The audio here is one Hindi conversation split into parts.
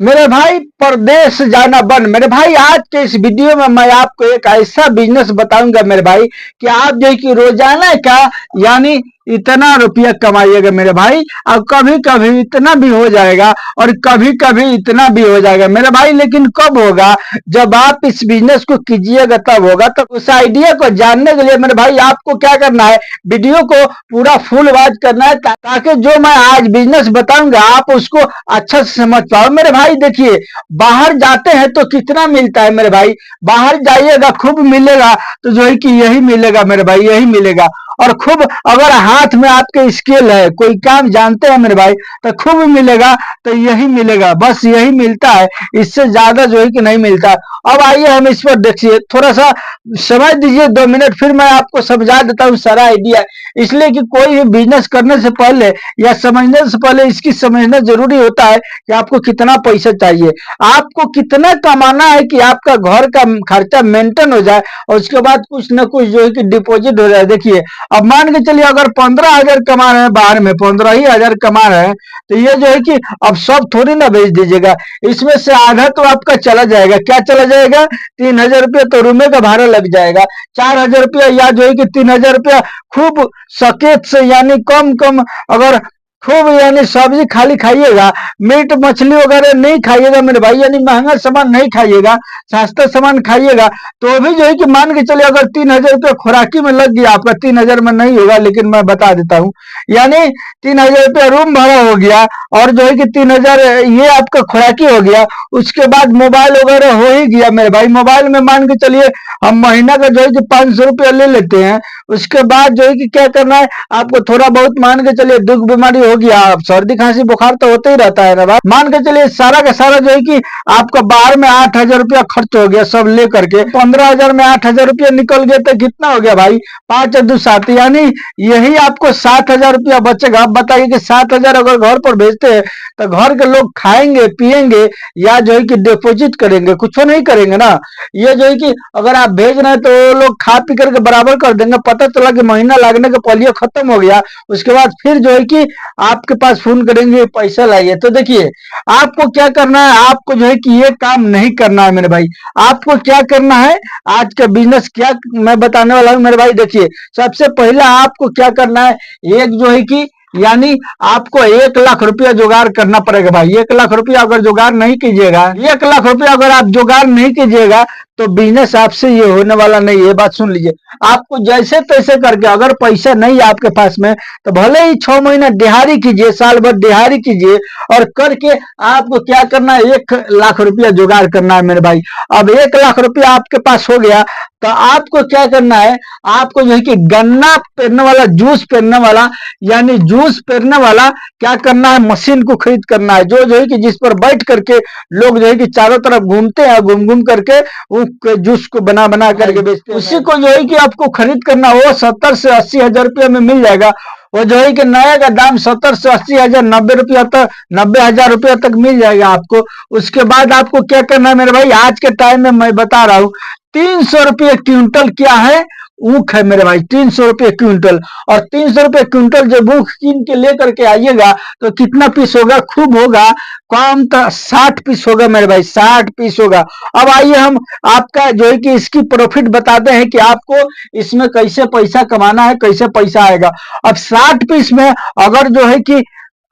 मेरे भाई परदेश जाना बंद। मेरे भाई आज के इस वीडियो में मैं आपको एक ऐसा बिजनेस बताऊंगा मेरे भाई कि आप जो है कि रोजाना का यानी इतना रुपया कमाइएगा मेरे भाई। और कभी कभी इतना भी हो जाएगा और कभी कभी इतना भी हो जाएगा मेरे भाई। लेकिन कब होगा? जब आप इस बिजनेस को कीजिएगा तब होगा। तो उस आइडिया को जानने के लिए मेरे भाई आपको क्या करना है, वीडियो को पूरा फुल वॉच करना है ताकि जो मैं आज बिजनेस बताऊंगा आप उसको अच्छा से समझ पाओ मेरे भाई। देखिए, बाहर जाते हैं तो कितना मिलता है मेरे भाई, बाहर जाइएगा खूब मिलेगा तो जो है कि यही मिलेगा मेरे भाई, यही मिलेगा। और खूब अगर हाथ में आपके स्किल है, कोई काम जानते हैं मेरे भाई, तो खूब मिलेगा, तो यही मिलेगा, बस यही मिलता है, इससे ज्यादा जो है कि नहीं मिलता। अब आइए हम इस पर देखिए, थोड़ा सा समझ दीजिए 2 मिनट, फिर मैं आपको समझा देता हूँ सारा आइडिया। इसलिए कि कोई भी बिजनेस करने से पहले या समझने से पहले इसकी समझना जरूरी होता है कि आपको कितना पैसा चाहिए, आपको कितना कमाना है कि आपका घर का खर्चा मेंटेन हो जाए और उसके बाद कुछ ना कुछ जो है कि डिपॉजिट हो जाए। देखिए, अब मान के चलिए अगर 15,000 कमा रहे हैं, बाहर में 15 ही हजार कमा रहे हैं, तो ये जो है कि अब सब थोड़ी ना बेच दीजिएगा, इसमें से आधा तो आपका चला जाएगा। क्या चला जाएगा? 3,000 रुपया तो रूमे का भाड़ा लग जाएगा, 4,000 रुपया या जो है कि 3,000 रुपया खूब सकेत से यानी कम कम, अगर खूब यानी सब्जी खाली खाइएगा, मीट मछली वगैरह नहीं खाइएगा मेरे भाई, यानी महंगा सामान नहीं खाइएगा, सस्ता सामान खाइएगा, तो भी जो है कि मान के चलिए अगर 3,000 रुपया खुराकी में लग गया आपका, 3,000 में नहीं होगा लेकिन मैं बता देता हूँ, यानी 3,000 रुपया रूम भाड़ा हो गया और जो है कि 3,000 ये आपका खुराकी हो गया। उसके बाद मोबाइल वगैरह हो ही गया मेरे भाई। मोबाइल में मान के चलिए हम महीना का जो है कि 500 रुपया ले लेते हैं। उसके बाद जो है कि क्या करना है, आपको थोड़ा बहुत मान के चलिए दुख बीमारी हो गया, सर्दी खांसी बुखार तो होते ही रहता है ना भाई, मान के चलिए सारा का सारा जो है कि आपका बाहर में 8,000 रुपया खर्च हो गया सब ले करके, 15,000 में 8,000 रुपया निकल गया तो कितना हो गया भाई? 5 और 2 7, यानी यही आपको 7,000 रुपया बचेगा। आप बताइए कि 7,000 अगर घर पर भेजते हैं तो घर के लोग खाएंगे पिएंगे या जो है कि डिपोजिट करेंगे? कुछ नहीं करेंगे ना। ये जो है कि अगर आप भेज रहे हैं तो वो लोग खा पी करके बराबर कर देंगे। पता चला कि महीना लगने के पहले खत्म हो गया, उसके बाद फिर जो है कि आपके पास फोन करेंगे पैसा लाइए। तो देखिए, आपको क्या करना है, आपको जो है कि ये काम नहीं करना है मेरे भाई। आपको क्या करना है, आज का बिजनेस क्या मैं बताने वाला हूँ मेरे भाई। देखिए, सबसे पहले आपको क्या करना है, एक जो है कि यानी आपको 1,00,000 रुपया जुगाड़ करना पड़ेगा भाई। 1,00,000 रुपया अगर जुगाड़ नहीं कीजिएगा, 1,00,000 रुपया अगर आप जुगाड़ नहीं कीजिएगा तो बिजनेस आपसे ये होने वाला नहीं है। बात सुन लीजिए, आपको जैसे तैसे करके, अगर पैसा नहीं है आपके पास में तो भले ही 6 महीना दिहाड़ी कीजिए, साल भर दिहाड़ी कीजिए, और करके आपको क्या करना है, 1,00,000 रुपया जुगाड़ करना है मेरे भाई। अब 1,00,000 रुपया आपके पास हो गया तो आपको क्या करना है, आपको जो है कि गन्ना पेरने वाला, जूस पेरने वाला, यानी जूस पेरने वाला क्या करना है, मशीन को खरीद करना है, जो है कि जिस पर बैठ करके लोग जो है कि चारों तरफ घूमते हैं, घूम घूम करके वो जूस को बना बना करके बेचते हैं। उसी को जो है कि आपको खरीद करना, वो 70 से 80 हजार रुपया में मिल जाएगा। वो जो है कि नया का दाम 70 से 80 हजार, 90 रुपया तक, 90 हजार रुपया तक मिल जाएगा आपको। उसके बाद आपको क्या करना है मेरे भाई, आज के टाइम में मैं बता रहा हूँ, 300 रुपये क्विंटल क्या है, ऊख है मेरे भाई, 300 रुपये क्विंटल। और 300 रुपये क्विंटल जब ऊख कीन के लेकर के आइएगा तो कितना पीस होगा, खूब होगा, कम तो 60 पीस होगा मेरे भाई, 60 पीस होगा। अब आइए हम आपका जो है कि इसकी प्रॉफिट बताते हैं कि आपको इसमें कैसे पैसा कमाना है, कैसे पैसा आएगा। अब 60 पीस में अगर जो है कि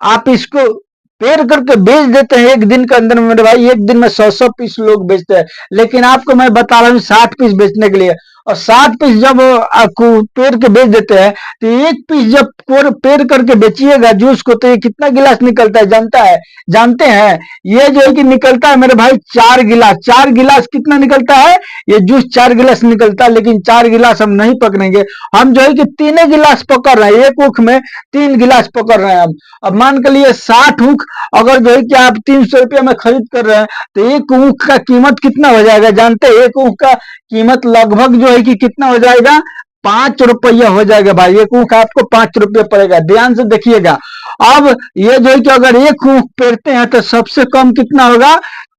आप इसको पेड़ करके बेच देते हैं एक दिन के अंदर में मेरे भाई, एक दिन में 100-100 पीस लोग बेचते हैं, लेकिन आपको मैं बता रहा हूँ 60 पीस बेचने के लिए। और 60 पीस जब आपको पेड़ के बेच देते हैं तो एक पीस जब पेड़ करके बेचिएगा जूस को, तो ये कितना गिलास निकलता है जानता है, जानते हैं? ये जो है कि निकलता है मेरे भाई 4 गिलास। 4 गिलास कितना निकलता है, ये जूस 4 गिलास निकलता है। लेकिन 4 गिलास हम नहीं पकड़ेंगे, हम जो है कि 3 गिलास पकड़ रहे हैं, एक ऊख में 3 गिलास पकड़ रहे हैं हम। अब मान के लिए 60 ऊख अगर जो है कि आप 300 रुपया में खरीद कर रहे हैं तो एक ऊख का कीमत कितना हो जाएगा जानते हैं? एक ऊख का कीमत लगभग जो है कि कितना हो जाएगा, 5 रुपया हो जाएगा भाई। एक ऊख आपको 5 रुपये पड़ेगा, ध्यान से देखिएगा। अब ये जो है कि अगर एक ऊख पेरते हैं तो सबसे कम कितना होगा,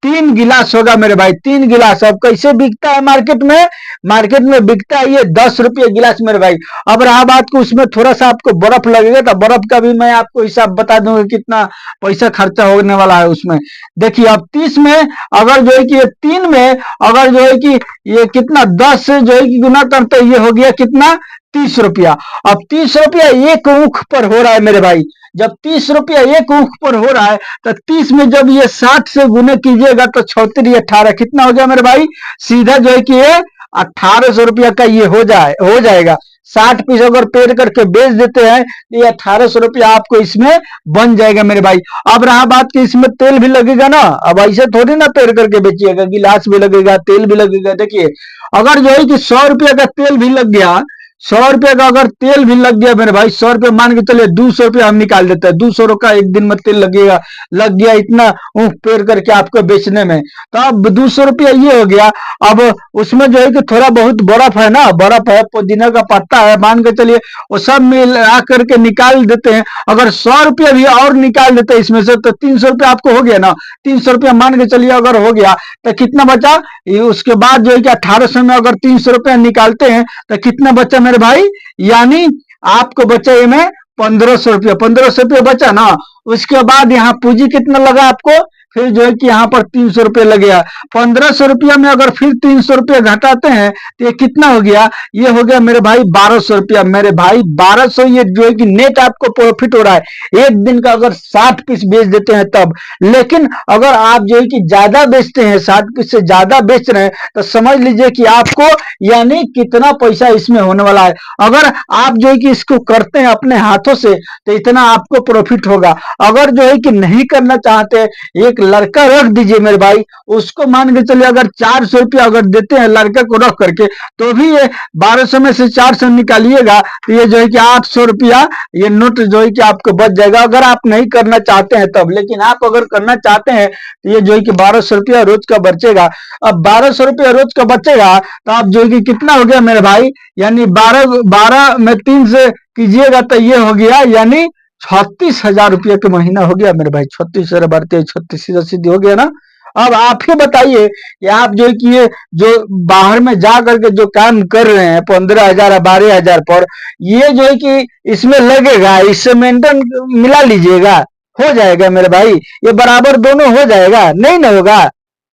3 गिलास होगा मेरे भाई, 3 गिलास। अब कैसे बिकता है मार्केट में? मार्केट में बिकता है ये 10 रुपये गिलास मेरे भाई। अब रहा बात को उसमें थोड़ा सा आपको बर्फ लगेगा, तो बर्फ का भी मैं आपको हिसाब बता दूंगा कितना पैसा खर्चा होने वाला है उसमें। देखिए अब 30 में अगर जो है कि ये 3 में अगर जो है कि ये कितना 10 से जो है कि गुना करते ये हो गया कितना 30 रुपया। अब 30 रुपया एक ऊख पर हो रहा है मेरे भाई। जब 30 रुपया एक ऊख पर हो रहा है तो 30 में जब ये 60 से गुने कीजिएगा तो 36 कितना हो गया मेरे भाई? सीधा जो है कि ये 1800 रुपया का ये हो जाएगा। 60 पीस अगर पेड़ करके बेच देते हैं तो ये 1800 रुपया आपको इसमें बन जाएगा मेरे भाई। अब रहा बात कि इसमें तेल भी लगेगा ना, अब ऐसे थोड़ी ना पेड़ करके बेचिएगा, गिलास भी लगेगा, तेल भी लगेगा। देखिए अगर जो है कि 100 रुपया का तेल भी लग गया, 100 रुपये का अगर तेल भी लग गया मेरे भाई, 100 रुपये मान के चलिए 200 रुपया हम निकाल देते हैं, 200 का एक दिन में तेल लगेगा, लग गया इतना ऊख पेड़ करके आपको बेचने में, तो अब 200 रुपया ये हो गया। अब उसमें जो है कि थोड़ा बहुत बर्फ है ना, बर्फ है, पुदीना का पत्ता है, मान के चलिए वो सब मिला करके निकाल देते हैं। अगर 100 रुपया भी और निकाल देते हैं इसमें से तो 300 रुपया आपको हो गया ना। 300 रुपया मान के चलिए अगर हो गया तो कितना बचा? उसके बाद जो है कि 1800 में अगर 300 रुपया निकालते हैं तो कितना बचा मेरे भाई? यानी आपको बचा ये में 1500 रुपया, 1500 रुपया बचा ना। उसके बाद यहाँ पूंजी कितना लगा आपको? फिर जो है कि यहाँ पर 300 रुपये लगेगा। 1500 रुपया में अगर फिर 300 रुपया घटाते हैं तो ये कितना हो गया? ये हो गया मेरे भाई 1200 रुपया। मेरे भाई 1200 ये जो है कि नेट आपको प्रॉफिट हो रहा है एक दिन का, अगर 60 पीस बेच देते हैं तब। लेकिन अगर आप जो है कि ज्यादा बेचते हैं, 60 पीस से ज्यादा बेच रहे हैं, तो समझ लीजिए कि आपको यानी कितना पैसा इसमें होने वाला है। अगर आप जो है कि इसको करते हैं अपने हाथों से तो इतना आपको प्रॉफिट होगा। अगर जो है कि नहीं करना चाहते, एक लड़का रख दीजिए मेरे भाई, उसको मान के चलिए अगर 400 रुपया अगर देते हैं लड़के को रख करके, तो भी ये 1200 में से 400 निकालिएगा तो ये जो है कि 800 रुपया ये नोट जो है कि आपको बच जाएगा, अगर आप नहीं करना चाहते हैं तब। लेकिन आप अगर करना चाहते हैं तो ये जो है कि 1200 रुपया रोज का बचेगा। अब 1200 रुपया रोज का बचेगा तो आप जो है कि कितना हो गया मेरे भाई? यानी 12 में 3 से कीजिएगा तो ये हो गया यानी 36,000 रुपया का महीना हो गया मेरे भाई। 36,000 बढ़ते 36 सीधा सीधी हो गया ना। अब आप ही बताइए कि आप जो है कि ये जो बाहर में जा करके जो काम कर रहे हैं 15,000 12,000 पर, ये जो है कि इसमें लगेगा, इससे मेंटेन मिला लीजिएगा, हो जाएगा मेरे भाई, ये बराबर दोनों हो जाएगा, नहीं ना होगा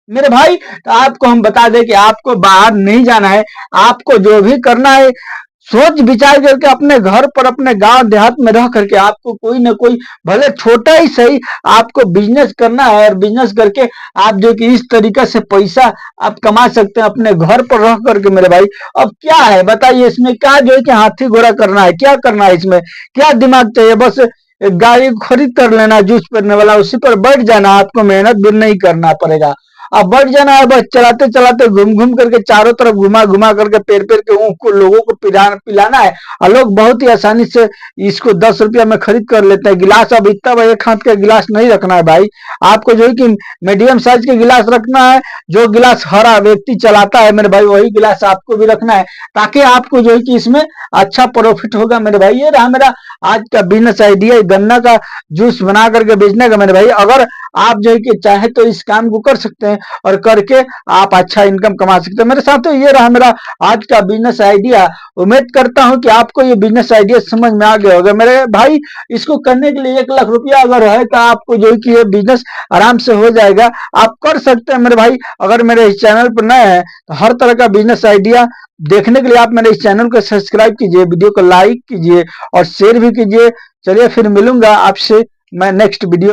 मेरे भाई। तो आपको हम बता दें कि आपको बाहर नहीं जाना है, आपको जो भी करना है सोच विचार करके अपने घर पर अपने गांव देहात में रह करके आपको कोई ना कोई भले छोटा ही सही आपको बिजनेस करना है, और बिजनेस करके आप जो कि इस तरीके से पैसा आप कमा सकते हैं अपने घर पर रह करके मेरे भाई। अब क्या है बताइए, इसमें क्या जो है कि हाथी घोड़ा करना है, क्या करना है इसमें, क्या दिमाग चाहिए? बस एक गाड़ी खरीद कर लेना जूस पीने वाला, उसी पर बैठ जाना, आपको मेहनत भी नहीं करना पड़ेगा। अब बढ़ जाना है, बस चलाते चलाते घूम घूम करके चारों तरफ घुमा घुमा करके पेड़ पेड़ के ऊँख को लोगों को पिलाना है। और लोग बहुत ही आसानी से इसको 10 रुपया में खरीद कर लेते हैं। गिलास अब इतना बड़ा एक हाथ का गिलास नहीं रखना है भाई, आपको जो है कि मीडियम साइज के गिलास रखना है। जो गिलास हरा व्यक्ति चलाता है मेरे भाई वही गिलास आपको भी रखना है, ताकि आपको जो है कि इसमें अच्छा प्रॉफिट होगा मेरे भाई। ये रहा मेरा आज का बिजनेस आइडिया, गन्ना का जूस बना करके बेचने का मेरे भाई। अगर आप जो है कि चाहे तो इस काम को कर सकते हैं और करके आप अच्छा इनकम कमा सकते हैं मेरे साथ। तो ये रहा मेरा आज का बिजनेस आइडिया। उम्मीद करता हूं कि आपको ये बिजनेस आइडिया समझ में आ गया होगा मेरे भाई। इसको करने के लिए 1 लाख रुपया अगर है तो आपको जो है कि ये बिजनेस आराम से हो जाएगा, आप कर सकते हैं मेरे भाई। अगर मेरे इस चैनल पर नए हैं तो हर तरह का बिजनेस आइडिया देखने के लिए आप मेरे इस चैनल को सब्सक्राइब कीजिए, वीडियो को लाइक कीजिए और शेयर भी कीजिए। चलिए फिर मिलूंगा आपसे मैं नेक्स्ट वीडियो।